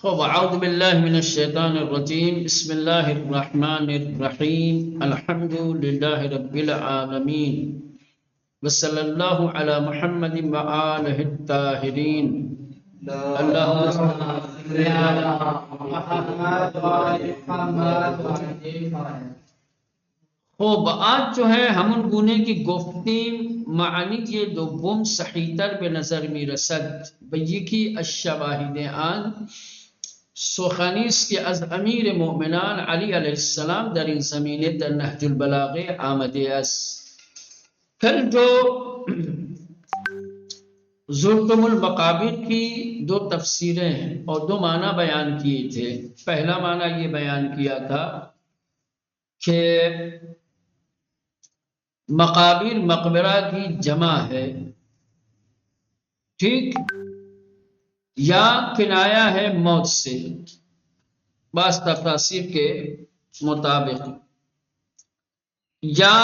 أعوذ بالله من الشيطان الرجيم. بسم الله الرحمن الرحيم. الحمد لله رب العالمين، وصلى الله على محمد وآله الطاهرين. اللهم صل على محمد وآل محمد. خوب آج جو ہے همون گونه که گفتیم معنی دوم صحیح‌تر به نظر میرسد و یکی از شواهد آن سخنی است که از امیر مؤمنان علی علیه السلام در این زمینه در نهج البلاغه آمده است. کل جو زرتم المقابر کی دو تفسیریں اور دو معنی بیان کیے تھے. پہلا معنی یہ بیان کیا تھا کہ مقابر مقبرہ کی جمع ہے، ٹھیک، یا کنایا ہے موت سے، بعض تفاسیر کے مطابق، یا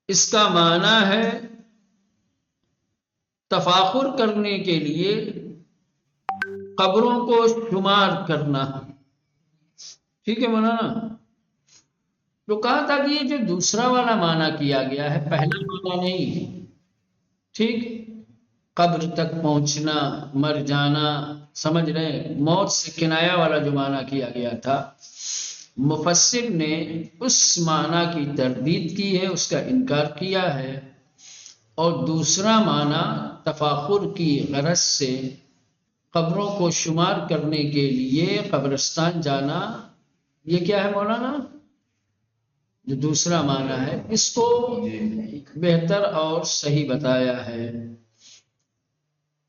اس کا معنی ہے تفاخر کرنے کے لیے قبروں کو شمار کرنا. ٹھیک ہے مولانا؟ تو کہا تھا کہ یہ جو دوسرا والا معنی کیا گیا ہے پہلا معنی نہیں، ٹھیک، قبر تک پہنچنا، مر جانا، سمجھ رہے ہیں، موت سے کنایا والا جو معنی کیا گیا تھا، مفسر نے اس معنی کی تردید کی ہے، اس کا انکار کیا ہے، اور دوسرا معنی تفاخر کی غرض سے قبروں کو شمار کرنے کے لیے قبرستان جانا، یہ کیا ہے مولانا؟ جو دوسرا معنی ہے اس کو بہتر اور صحیح بتایا ہے.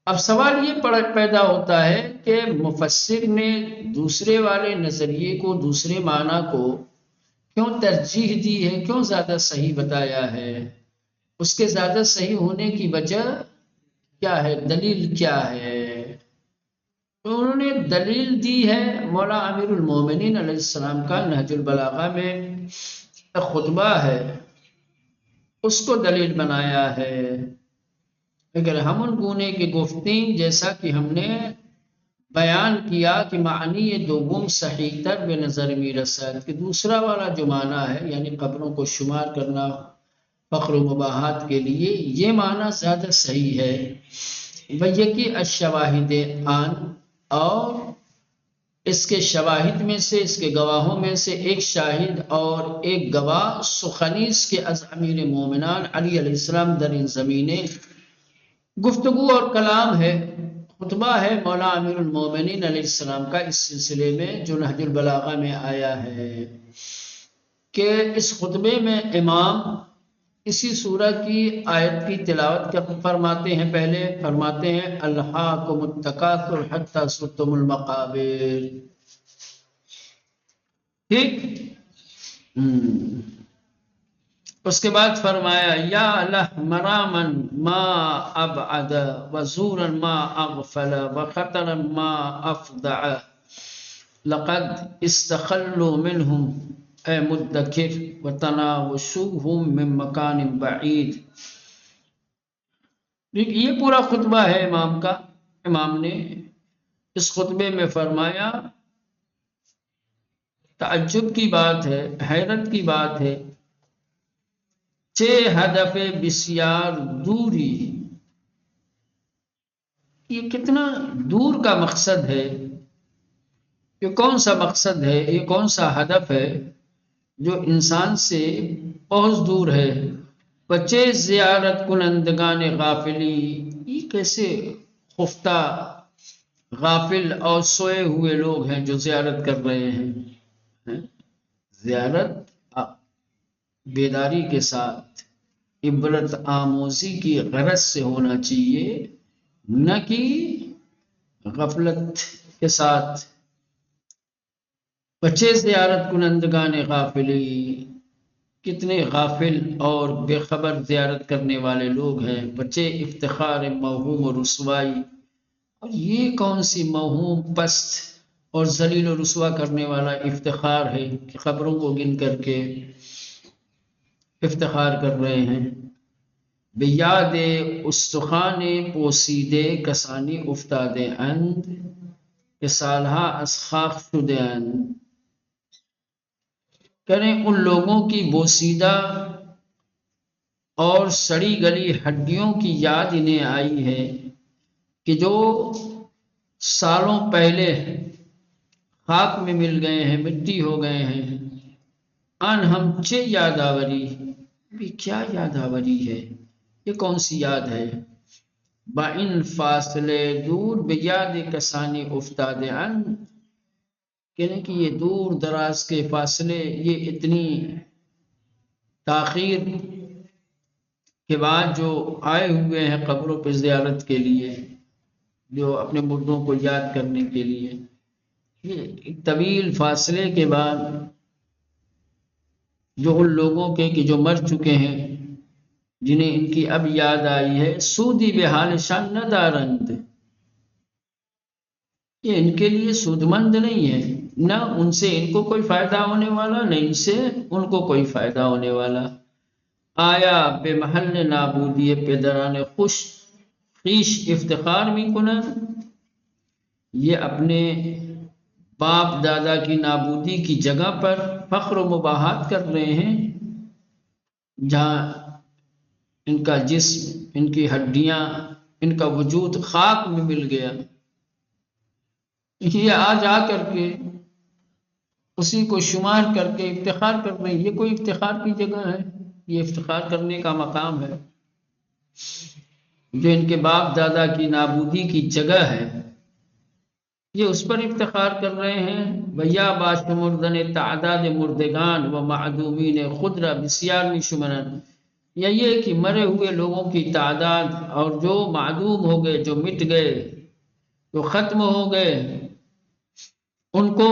اب سوال یہ پیدا ہوتا ہے کہ مفسر نے دوسرے والے نظریے کو، دوسرے معنی کو کیوں ترجیح دی ہے، کیوں زیادہ صحیح بتایا ہے؟ اس کے زیادہ صحیح ہونے کی وجہ کیا ہے، دلیل کیا ہے؟ تو انہوں نے دلیل دی ہے مولا امیر المومنین علیہ السلام کا نہج البلاغہ میں خطبہ ہے، اس کو دلیل بنایا ہے. اگر ہم ان گونے کی گفتین جیسا کہ ہم نے بیان کیا کہ معنی دوم صحیح تر بے نظر میرسد، کہ دوسرا والا جو معنی ہے یعنی قبروں کو شمار کرنا فخر و مباحات کے لیے، یہ معنی زیادہ صحیح ہے. ویکی الشواہد آن، اور اس کے شواہد میں سے، اس کے گواہوں میں سے ایک شاہد اور ایک گواہ سخنیس کے از امیر مومنان علی علیہ السلام در این زمینیں گفتگو اور کلام ہے، خطبہ ہے مولا امیر المومنین علیہ السلام کا اس سلسلے میں جو نہج البلاغہ میں آیا ہے، کہ اس خطبے میں امام اسی سورہ کی آیت کی تلاوت فرماتے ہیں. پہلے فرماتے ہیں الہاکم التکاثر حتی زرتم المقابر، ٹھیک. اس کے بعد فرمایا یا لہ مرامن ما ابعد وزورا ما اغفل وخطرا ما افدع لقد استخلوا منهم اے مدکر وتناوشوهم من مکان بعید. یہ پورا خطبہ ہے امام کا. امام نے اس خطبے میں فرمایا تعجب کی بات ہے، حیرت کی بات ہے، چے ہدف بسیار دوری، یہ کتنا دور کا مقصد ہے، یہ کون سا مقصد ہے، یہ کون سا ہدف ہے جو انسان سے بہت دور ہے. بچے زیارت کنندگان غافلی، یہ کیسے خفتہ غافل اور سوئے ہوئے لوگ ہیں جو زیارت کر رہے ہیں. زیارت بیداری کے ساتھ عبرت آموزی کی غرض سے ہونا چاہیے، نہ کہ غفلت کے ساتھ. بچے زیارت کنندگان غافلی، کتنے غافل اور بے خبر زیارت کرنے والے لوگ ہیں. بچے افتخار موہوم و رسوائی، اور یہ کون سی موہوم، پست اور ذلیل و رسوا کرنے والا افتخار ہے کہ قبروں کو گن کر کے افتخار کر رہے ہیں. بیاد استخان پوسیدے کسانی افتادے اند، کہ سالہا اسخاق شدیان، کریں ان لوگوں کی بوسیدہ اور سڑی گلی ہڈیوں کی یاد انہیں آئی ہے کہ جو سالوں پہلے خاک میں مل گئے ہیں، مٹی ہو گئے ہیں۔ ان ہم چے یاداوری، بھی کیا یاداوری ہے، یہ کون سی یاد ہے؟ با ان فاصلے دور بیاد کسانی افتاد ان، کہنے کہ یہ دور دراز کے فاصلے، یہ اتنی تاخیر کے بعد جو آئے ہوئے ہیں قبروں پہ زیارت کے لیے، جو اپنے مردوں کو یاد کرنے کے لیے، یہ ایک طویل فاصلے کے بعد جو ان لوگوں کے کہ جو مر چکے ہیں، جنہیں ان کی اب یاد آئی ہے، سودی بحال شان نہ دارند، یہ ان کے لیے سود مند نہیں ہے، نہ ان سے ان کو کوئی فائدہ ہونے والا، نہ ان سے ان کو کوئی فائدہ ہونے والا۔ آیا بے محل نابودی پدران خوش خیش افتخار می کنن، یہ اپنے باپ دادا کی نابودی کی جگہ پر فخر و مباحات کر رہے ہیں، جہاں ان کا جسم، ان کی ہڈیاں، ان کا وجود خاک میں مل گیا، یہ آج آ کر کے اسی کو شمار کر کے افتخار کر رہے ہیں۔ یہ کوئی افتخار کی جگہ ہے؟ یہ افتخار کرنے کا مقام ہے جو ان کے باپ دادا کی نابودی کی جگہ ہے، یہ اس پر افتخار کر رہے ہیں۔ بیا باش مردن تعداد مردگان و معدومین خدرہ بسیار می شمرن، یا یہ کہ مرے ہوئے لوگوں کی تعداد اور جو معدوم ہو گئے، جو مٹ گئے، جو ختم ہو گئے، ان کو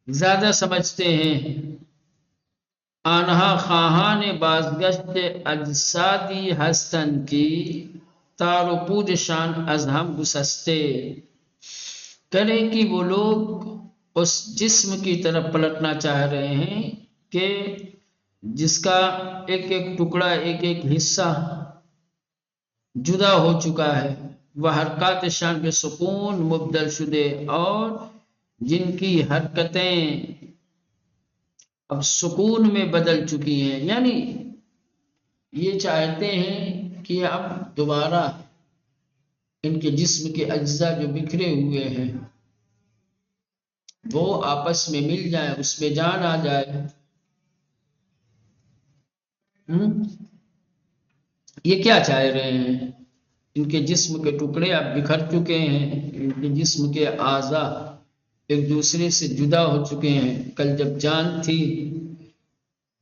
زیادہ سمجھتے ہیں۔ آنہا خواہان بازگشت اجسادی ہستن کی، تار و پوج شان از ہم گسستے، کریں کہ وہ لوگ اس جسم کی طرف پلٹنا چاہ رہے ہیں کہ جس کا ایک ایک ٹکڑا، ایک ایک حصہ جدا ہو چکا ہے، وہ حرکات شان کے سکون مبدل شدے، اور جن کی حرکتیں اب سکون میں بدل چکی ہیں، یعنی یہ چاہتے ہیں کہ اب دوبارہ ان کے جسم کے اجزاء جو بکھرے ہوئے ہیں وہ آپس میں مل جائیں، اس میں جان آ جائے۔ یہ کیا چاہ رہے ہیں؟ ان کے جسم کے ٹکڑے اب بکھر چکے ہیں، ان کے جسم کے اعضاء ایک دوسرے سے جدا ہو چکے ہیں۔ کل جب جان تھی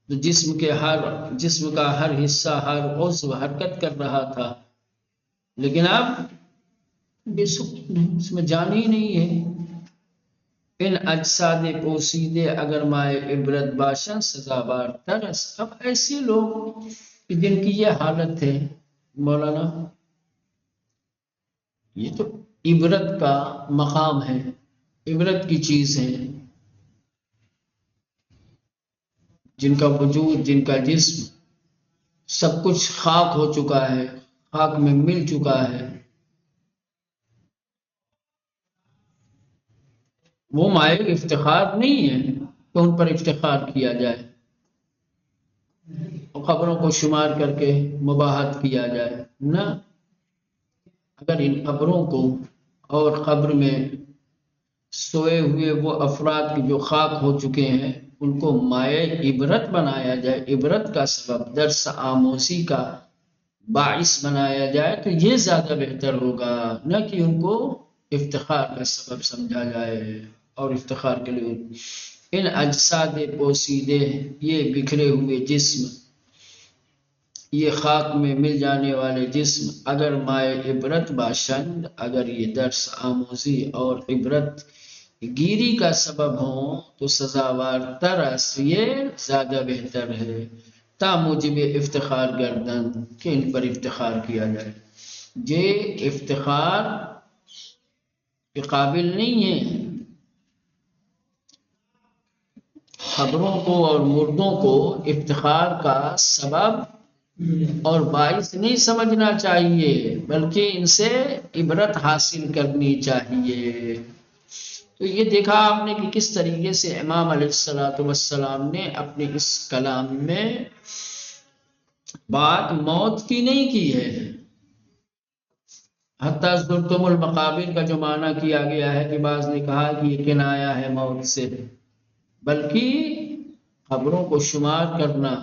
تو جسم کا ہر حصہ، ہر عضو حرکت کر رہا تھا، لیکن اب بے سکون ہے، اس میں جان ہی نہیں ہے۔ ان اجساد پوسیدے اگر مائے عبرت باشن سزاوار ترس، اب ایسے لوگ جن کی یہ حالت ہے مولانا، یہ تو عبرت کا مقام ہے، عبرت کی چیز ہے، جن کا وجود، جن کا جسم سب کچھ خاک ہو چکا ہے، خاک میں مل چکا ہے، وہ مائے افتخار نہیں ہے کہ ان پر افتخار کیا جائے، قبروں کو شمار کر کے مباحث کیا جائے، نہ، اگر ان قبروں کو اور قبر میں سوئے ہوئے وہ افراد کی جو خاک ہو چکے ہیں ان کو مائے عبرت بنایا جائے، عبرت کا سبب، درس آموزی کا باعث بنایا جائے، تو یہ زیادہ بہتر ہوگا، نہ کہ ان کو افتخار کا سبب سمجھا جائے اور افتخار کے لیے ان اجساد پوسیدے، یہ بکھرے ہوئے جسم، یہ خاک میں مل جانے والے جسم، اگر مائے عبرت باشند، اگر یہ درس آموزی اور عبرت گیری کا سبب ہوں تو سزاوار ترس، یہ زیادہ بہتر ہے، تا موجب افتخار گردن، کہ ان پر افتخار کیا جائے۔ یہ افتخار کے قابل نہیں ہے، خبروں کو اور مردوں کو افتخار کا سبب اور باعث نہیں سمجھنا چاہیے، بلکہ ان سے عبرت حاصل کرنی چاہیے۔ تو یہ دیکھا آپ نے کہ کس طریقے سے امام علیہ السلام نے اپنے اس کلام میں بات موت کی نہیں کی ہے۔ حتیٰ زرتم المقابر کا جو معنی کیا گیا ہے کہ بعض نے کہا کہ یہ کنایا ہے موت سے، بلکہ قبروں کو شمار کرنا،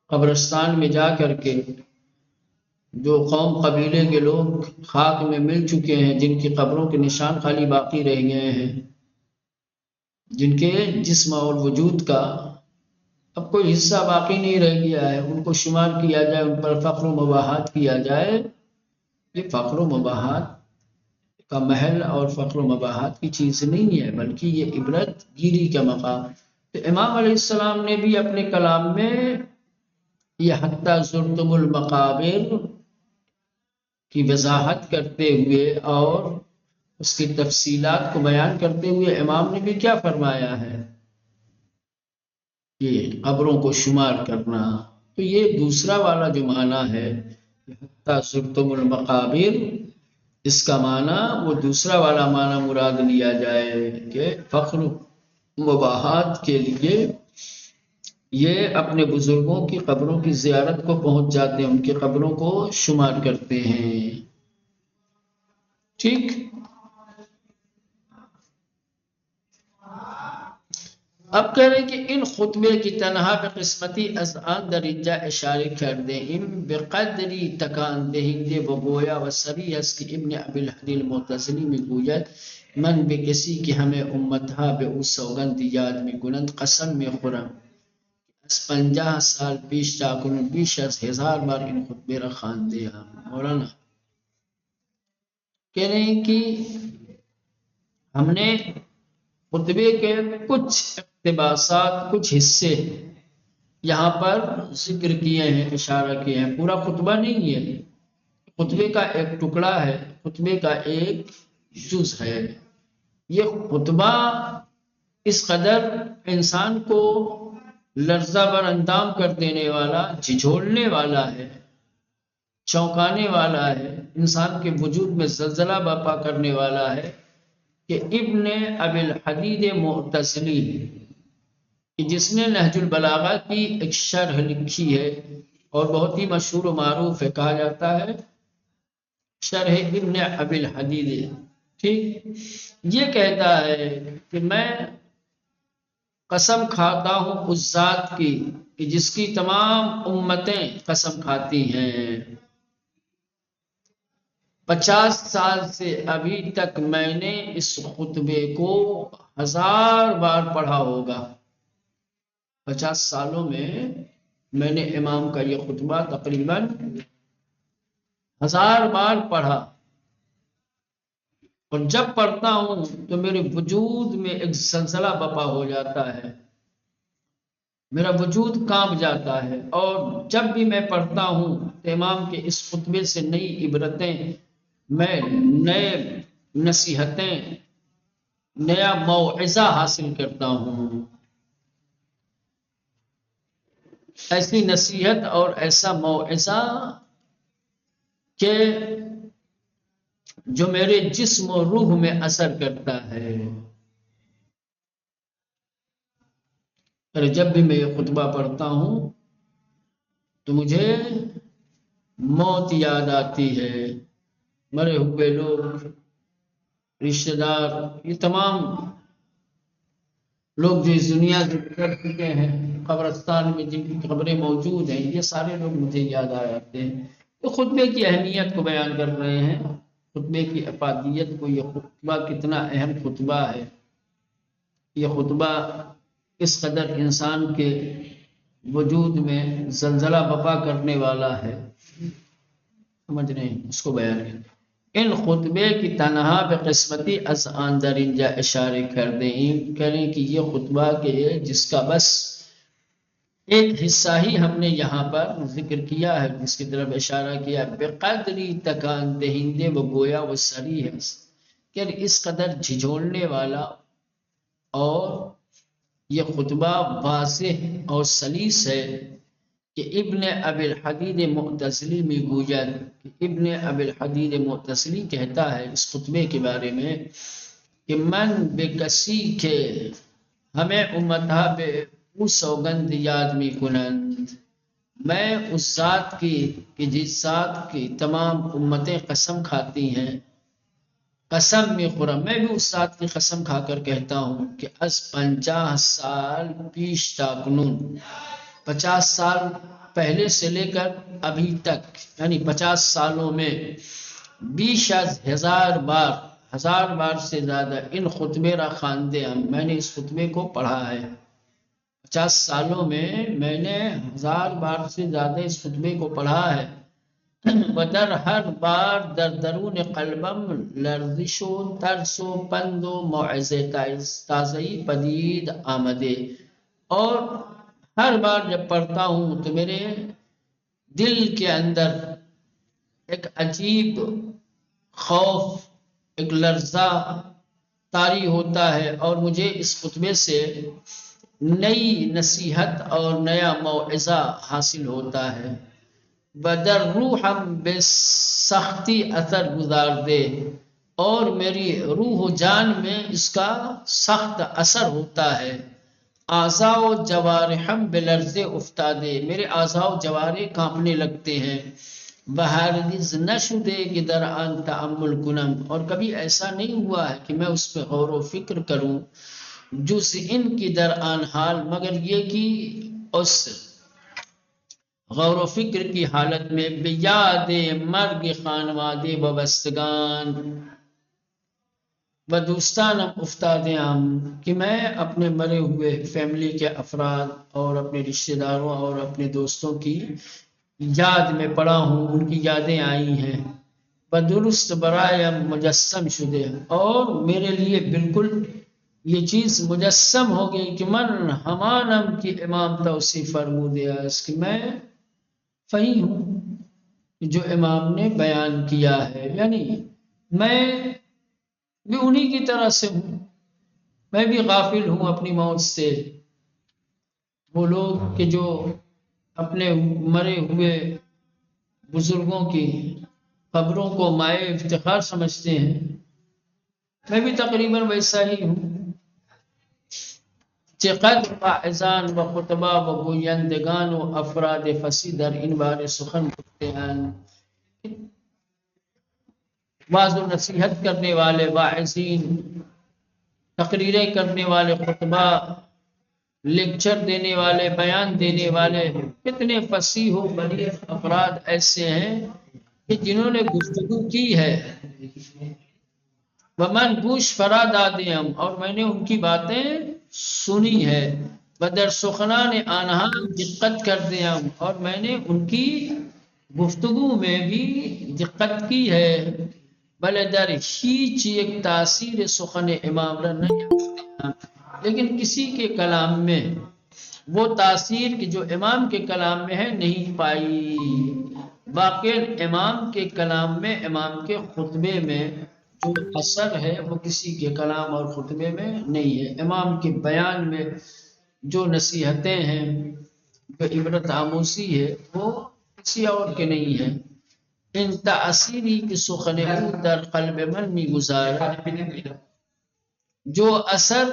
قبرستان میں جا کر کے جو قوم قبیلے کے لوگ خاک میں مل چکے ہیں، جن کی قبروں کے نشان خالی باقی رہ گئے ہیں، جن کے جسم اور وجود کا اب کوئی حصہ باقی نہیں رہ گیا ہے، ان کو شمار کیا جائے، ان پر فخر و مباحات کیا جائے، یہ فخر و مباحات کا محل اور فخر و مباحات کی چیز نہیں ہے، بلکہ یہ عبرت گیری کا مقام۔ تو امام علیہ السلام نے بھی اپنے کلام میں یہ حتیٰ زرتم المقابر کی وضاحت کرتے ہوئے اور اس کی تفصیلات کو بیان کرتے ہوئے امام نے بھی کیا فرمایا ہے کہ قبروں کو شمار کرنا۔ تو یہ دوسرا والا جو معنی ہے حتیٰ زرتم المقابر، اس کا معنی وہ دوسرا والا معنی مراد لیا جائے کہ فخر مباحات کے لیے یہ اپنے بزرگوں کی قبروں کی زیارت کو پہنچ جاتے ہیں، ان کی قبروں کو شمار کرتے ہیں۔ ٹھیک، اب کہہ رہے کہ ان خطبے کی تنہا به قسمتی از آن در اینجا اشاره کرده ایم به قدری تکان دهنده و گویا و سریع است که ابن ابی الحدی المعتزلی میگوید من به کسی که همه امتها به او سوگند یاد میکنند قسم میخورم از 50 سال پیش تاکنون بیش از 1000 بار این خطبه را خوانده ام۔ مولانا کہہ رہے ہیں کہ ہم نے خطبے کے کچھ اقتباسات، کچھ حصے یہاں پر ذکر کیے ہیں، اشارہ کیے ہیں، پورا خطبہ نہیں ہے، خطبے کا ایک ٹکڑا ہے، خطبے کا ایک جز ہے۔ یہ خطبہ اس قدر انسان کو لرزہ بر اندام کر دینے والا، جھنجھوڑنے والا ہے، چونکانے والا ہے، انسان کے وجود میں زلزلہ برپا کرنے والا ہے کہ ابن ابی الحدید معتزلی، جس نے نہج البلاغہ کی ایک شرح لکھی ہے اور بہت ہی مشہور و معروف ہے، کہا جاتا ہے شرح ابن ابی الحدید، ٹھیک، یہ کہتا ہے کہ میں قسم کھاتا ہوں اس ذات کی کہ جس کی تمام امتیں قسم کھاتی ہیں، 50 سال سے ابھی تک میں نے اس خطبے کو 1000 بار پڑھا ہوگا۔ 50 سالوں میں میں نے امام کا یہ خطبہ تقریباً 1000 بار پڑھا، اور جب پڑھتا ہوں تو میرے وجود میں ایک زلزلہ بپا ہو جاتا ہے، میرا وجود کانپ جاتا ہے، اور جب بھی میں پڑھتا ہوں تو امام کے اس خطبے سے نئی عبرتیں، میں نئے نصیحتیں، نیا موعظہ حاصل کرتا ہوں، ایسی نصیحت اور ایسا موعظہ کہ جو میرے جسم و روح میں اثر کرتا ہے۔ اور جب بھی میں یہ خطبہ پڑھتا ہوں تو مجھے موت یاد آتی ہے، مرے ہوئے لوگ، رشتہ دار، یہ تمام لوگ جو اس دنیا سے گزر چکے ہیں، قبرستان میں جن کی قبریں موجود ہیں، یہ سارے لوگ مجھے یاد آ جاتے ہیں۔ تو خطبے کی اہمیت کو بیان کر رہے ہیں، خطبے کی افادیت کو، یہ خطبہ کتنا اہم خطبہ ہے، یہ خطبہ اس قدر انسان کے وجود میں زلزلہ بپا کرنے والا ہے، سمجھ رہے ہیں، اس کو بیان کریں۔ ان خطبے کی تنہا به قسمتی از آن در اینجا اشارے کر دیں، کریں کہ یہ خطبہ کہ جس کا بس ایک حصہ ہی ہم نے یہاں پر ذکر کیا ہے، جس کی طرف اشارہ کیا ہے، بقدری تکان دہندے و گویا و سری ہے، کہ اس قدر جھنجھوڑنے والا اور یہ خطبہ واضح اور سلیس ہے کہ ابن ابی الحدید معتزلی میں گوید کہ ابن ابی الحدید معتزلی کہتا ہے اس خطبے کے بارے میں کہ من بے کسی کے ہمیں امتہ بے او سوگند یاد می کنند، میں اس ذات کی کہ جس ذات کی تمام امتیں قسم کھاتی ہیں، قسم میں خورم، میں بھی اس ذات کی قسم کھا کر کہتا ہوں کہ از 50 سال پیش تاکنون، 50 سال پہلے سے لے کر ابھی تک، یعنی 50 سالوں میں بیش از 1000 بار سے زیادہ ان خطبے را خواندے ہم، میں نے اس خطبے کو پڑھا ہے 50 سالوں میں میں نے 1000 بار سے زیادہ اس خطبے کو پڑھا ہے، ودر ہر بار در درون قلبم لرزش و ترس و پند و موعظے تازہی پدید آمدے، اور ہر بار جب پڑھتا ہوں تو میرے دل کے اندر ایک عجیب خوف، ایک لرزہ طاری ہوتا ہے، اور مجھے اس خطبے سے نئی نصیحت اور نیا موعظہ حاصل ہوتا ہے۔ بدر روحم بے سختی اثر گزار دے، اور میری روح و جان میں اس کا سخت اثر ہوتا ہے۔ اعضاء و جوارحم بلرز افتادے، میرے اعضاء و جوارح کانپنے لگتے ہیں۔ بہرگز نشدے کہ در آن تأمل کنم، اور کبھی ایسا نہیں ہوا ہے کہ میں اس پہ غور و فکر کروں، جز ان کی در آن حال، مگر یہ کہ اس غور و فکر کی حالت میں بیاد مرگ خانوادے وابستگان و دوستانم افتادے ہم، کہ میں اپنے مرے ہوئے فیملی کے افراد اور اپنے رشتہ داروں اور اپنے دوستوں کی یاد میں پڑا ہوں، ان کی یادیں آئی ہیں۔ بدرست برایم مجسم شدے، اور میرے لیے بالکل یہ چیز مجسم ہو گئی کہ من ہمانم کی امام توصیف فرمودے اس کہ میں فہی ہوں جو امام نے بیان کیا ہے، یعنی میں بھی انہی کی طرح سے ہوں، میں بھی غافل ہوں اپنی موت سے۔ وہ لوگ کہ جو اپنے مرے ہوئے بزرگوں کی قبروں کو مائے افتخار سمجھتے ہیں، میں بھی تقریباً ویسا ہی ہوں۔ چقدر واعظان و خطبہ و گویندگان و افراد فصیح در این بارے سخن گفتے ہیں، واعظ و نصیحت کرنے والے واعظین، تقریریں کرنے والے خطبہ، لیکچر دینے والے، بیان دینے والے، کتنے فصیح و بلیغ افراد ایسے ہیں کہ جنہوں نے گفتگو کی ہے۔ ومن گوش فرا دادے ہم، اور میں نے ان کی باتیں سنی ہے۔ بدر سخنان آنہا دقت کر دے ہم، اور میں نے ان کی گفتگو میں بھی دقت کی ہے۔ بلے در ہیچ ایک تاثیر سخن امام را نہیں، لیکن کسی کے کلام میں وہ تاثیر کی جو امام کے کلام میں ہے نہیں پائی۔ واقع امام کے کلام میں، امام کے خطبے میں جو اثر ہے وہ کسی کے کلام اور خطبے میں نہیں ہے۔ امام کے بیان میں جو نصیحتیں ہیں، جو عبرت آموزی ہے، وہ کسی اور کے نہیں ہے۔ ان تأثیری کی سخن او در قلب من می گزارا، جو اثر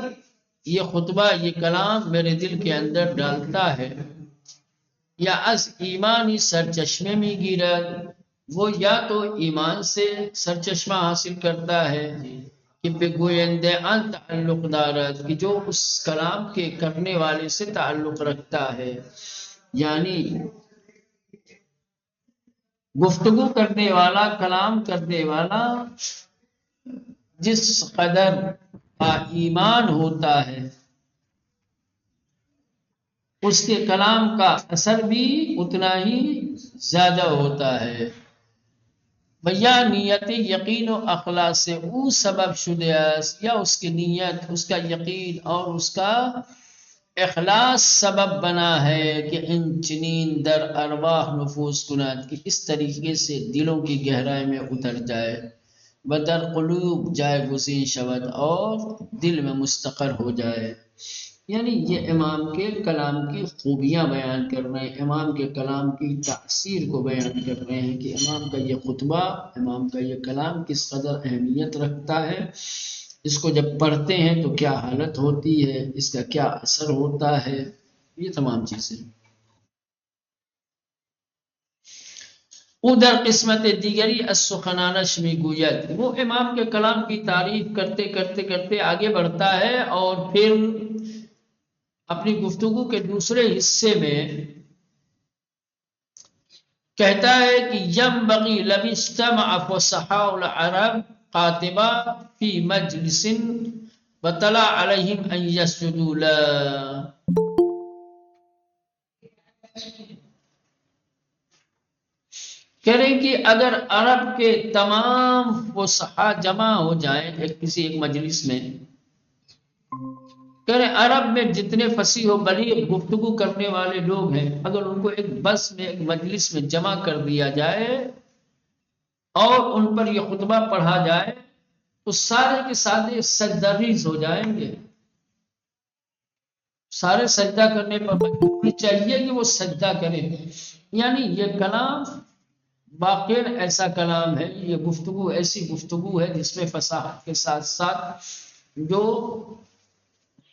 یہ خطبہ، یہ کلام میرے دل کے اندر ڈالتا ہے، یا از ایمانی سرچشمے میں گیرد، وہ یا تو ایمان سے سرچشمہ حاصل کرتا ہے کہ بے گویندے ان تعلق دارد، کہ جو اس کلام کے کرنے والے سے تعلق رکھتا ہے، یعنی گفتگو کرنے والا، کلام کرنے والا جس قدر با ایمان ہوتا ہے، اس کے کلام کا اثر بھی اتنا ہی زیادہ ہوتا ہے۔ بیا نیت یقین و اخلاص سے او سبب شدہ است، یا اس کی نیت، اس کا یقین اور اس کا اخلاص سبب بنا ہے کہ ان چنین در ارواح نفوذ کند، کہ اس طریقے سے دلوں کی گہرائی میں اتر جائے، بدر قلوب جائے گزین شود، اور دل میں مستقر ہو جائے۔ یعنی یہ امام کے کلام کی خوبیاں بیان کر رہے ہیں، امام کے کلام کی تاثیر کو بیان کر رہے ہیں کہ امام کا یہ خطبہ، امام کا یہ کلام کس قدر اہمیت رکھتا ہے، اس کو جب پڑھتے ہیں تو کیا حالت ہوتی ہے، اس کا کیا اثر ہوتا ہے، یہ تمام چیزیں۔ ادھر قسمت دیگری السخنانش میگوید، وہ امام کے کلام کی تعریف کرتے کرتے کرتے آگے بڑھتا ہے اور پھر اپنی گفتگو کے دوسرے حصے میں کہتا ہے کہ ینبغی لو اجتمع فصحاء العرب قاطبہ فی مجلس وطلع علیہم ان یسجدوا له، کہہ رہے ہیں کہ اگر عرب کے تمام فصحاء جمع ہو جائیں کسی ایک مجلس میں، کہہ رہے عرب میں جتنے فصیح و بلیغ گفتگو کرنے والے لوگ ہیں، اگر ان کو ایک بس میں، ایک مجلس میں جمع کر دیا جائے اور ان پر یہ خطبہ پڑھا جائے تو سارے کے سارے سجدہ ریز ہو جائیں گے، سارے سجدہ کرنے پر مجبور چاہیے کہ وہ سجدہ کریں۔ یعنی یہ کلام واقعی ایسا کلام ہے، یہ گفتگو ایسی گفتگو ہے جس میں فصاحت کے ساتھ ساتھ جو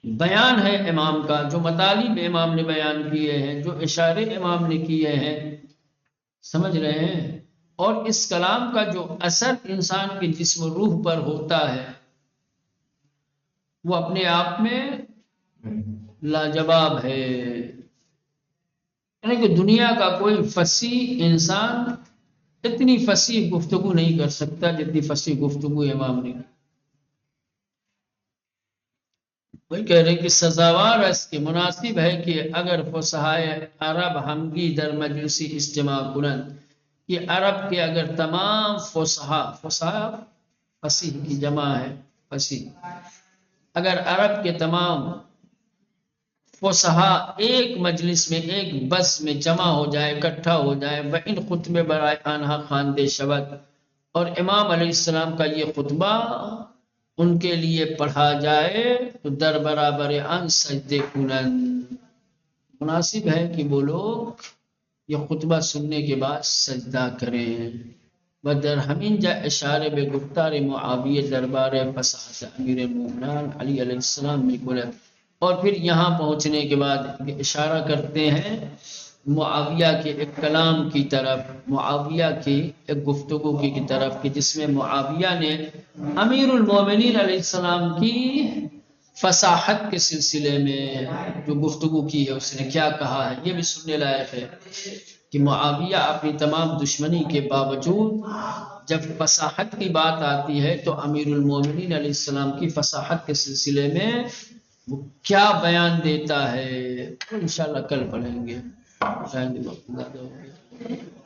بیان ہے امام کا، جو مطالب امام نے بیان کیے ہیں، جو اشارے امام نے کیے ہیں، سمجھ رہے ہیں، اور اس کلام کا جو اثر انسان کے جسم و روح پر ہوتا ہے وہ اپنے آپ میں لاجواب ہے۔ یعنی کہ دنیا کا کوئی فصیح انسان اتنی فصیح گفتگو نہیں کر سکتا جتنی فصیح گفتگو امام نے کی۔ وہی کہہ رہے کہ سزاوار اس کے مناسب ہے کہ اگر فصحائے عرب ہمگی در مجلسی اجتماع کنند، کہ عرب کے اگر تمام فصحاء فصیح کی جمع ہے، فصیح، اگر عرب کے تمام فصحاء ایک مجلس میں، ایک بس میں جمع ہو جائے، اکٹھا ہو جائے، وَإِنْ خُطْبَ برائے آنہا خواندے شود، اور امام علیہ السلام کا یہ خطبہ ان کے لیے پڑھا جائے تو در برابر ان سجدے کنند، مناسب ہے کہ وہ لوگ یہ خطبہ سننے کے بعد سجدہ کریں۔ بدر ہمین جا اشارے بے گفتار معاویہ دربار فصاحت امیر مومنان علی علیہ السلام میں بولے، اور پھر یہاں پہنچنے کے بعد اشارہ کرتے ہیں معاویہ کے ایک کلام کی طرف، معاویہ کی ایک گفتگو کی طرف، کہ جس میں معاویہ نے امیر المومنین علیہ السلام کی فصاحت کے سلسلے میں جو گفتگو کی ہے، اس نے کیا کہا ہے، یہ بھی سننے لائق ہے کہ معاویہ اپنی تمام دشمنی کے باوجود جب فصاحت کی بات آتی ہے تو امیر المومنین علیہ السلام کی فصاحت کے سلسلے میں وہ کیا بیان دیتا ہے، تو انشاءاللہ کل پڑھیں گے، شاید وقت زیادہ ہو گیا۔